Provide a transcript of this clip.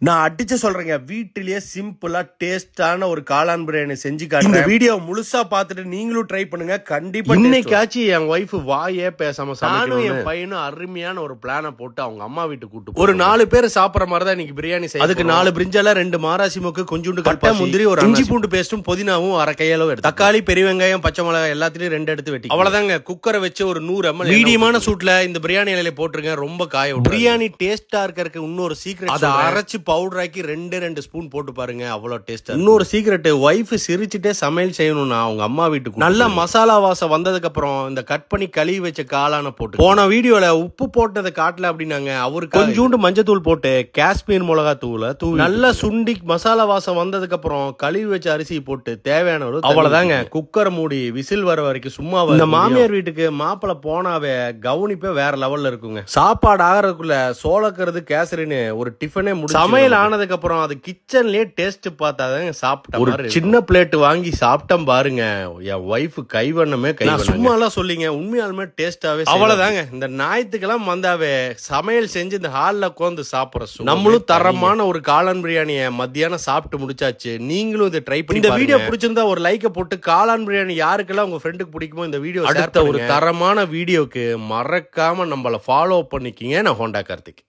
நான் அடிச்சு சொல்றேங்க, வீட்டிலேயே சிம்பிளா டேஸ்டான ஒரு காளான் பிரியாணி செஞ்சு காட்டுறேன். இந்த வீடியோ முழுசா பார்த்துட்டு நீங்களும் ட்ரை பண்ணுங்க. கண்டிப்பா இன்னைக்காச்சும் என் ஒய்ஃப் வாயே பேசாம நானும் என் பையனும் அருமையான ஒரு பிளான போட்டு அவங்க அம்மா வீட்டுக்கு கூட்டு ஒரு 4 பேர் சாப்பிடற மாதிரி தான் இன்னைக்கு பிரியாணி செய்ய. அதுக்கு 4 பிரிஞ்சால 2 மாராசி மொக்கு, கொஞ்சோண்டு கட்டை முந்திரி, ஒரு இஞ்சி பூண்டு பேஸ்டும் புதினாவும் அரை கையளவு எடுத்து, தக்காளி, பெரிய வெங்காயம், பச்சை மிளகாய் எல்லாத்தையும் 2 எடுத்து வெட்டி, அவ்வளவுதாங்க. குக்கரை வச்சு ஒரு 100 ml மீடியமான சூட்ல இந்த பிரியாணி இலையில போட்டுருங்க. ரொம்ப காய விட்டு பிரியாணி டேஸ்டா இருக்கறதுக்கு இன்னொரு சீக்ரெட், அதை அரைச்சு பவுடர் ஆக்கி 2 ஸ்பூன் போட்டு பாருங்க, அவ்வளவு டேஸ்டா. இன்னொரு சீக்ரெட், ஒய்ஃப் சிரிச்சுட்டே சமையல் செய்யணும்னா அவங்க அம்மா வீட்டுக்கு நல்ல மசாலா வாசம் வந்ததுக்கு அப்புறம் இந்த கட் பண்ணி கழுவி வச்ச காளான போட்டு, போன வீடியோல உப்பு போட்டதை காட்டல அப்படின்னாங்க, அவருக்கு கொஞ்சோண்டு மஞ்சத்தூள் போட்டு காஷ்மீர் மிளகா தூளை தூவி நல்லா சுண்டி மசாலா வாசம் வந்ததுக்கு அப்புறம் கழுவி வச்ச அரிசி போட்டு தேவையான ஒரு, அவ்வளவுதாங்க. குக்கரை மூடி விசில் வர வரைக்கும் சும்மா. இந்த மாமியார் வீட்டுக்கு மாப்பிள்ள போனாவே கவனிப்பே வேற லெவல்ல இருக்குங்க. சாப்பாடு ஆகிறதுக்குள்ள சோளக்கிறது கேசரின்னு ஒரு டிஃபனே முடிச்சு, சமையல் ஆனதுக்கு அப்புறம் அது கிச்சன்லயே டேஸ்ட் பார்த்தாதாங்க சாப்பிட்டேன். ஒரு சின்ன பிளேட் வாங்கி சாப்பிட்டேன் பாருங்க, என் ஒய்ஃப் கைவண்ணமே கை. சும்மா எல்லாம் சொல்லிங்க, உண்மையாலுமே டேஸ்டாவே. அவ்வளவுதாங்க. இந்த ஞாயிற்றுக்கெல்லாம் வந்தாவே சமையல் செஞ்சு இந்த ஹால்ல உட்காந்து சாப்பிடுற நம்மளும் தரமான ஒரு காளான் பிரியாணியை மத்தியானம் சாப்பிட்டு முடிச்சாச்சு. நீங்களும் இதை ட்ரை பண்ணி. இந்த வீடியோ பிடிச்சிருந்தா ஒரு லைக்கை போட்டு, காளான் பிரியாணி யாருக்கெல்லாம் உங்க ஃப்ரெண்டுக்கு பிடிக்குமோ இந்த வீடியோ அடுத்த ஒரு தரமான வீடியோக்கு மறக்காம நம்மள ஃபாலோ பண்ணிக்கிங்க. நான் ஹோண்டா கார்த்திக்.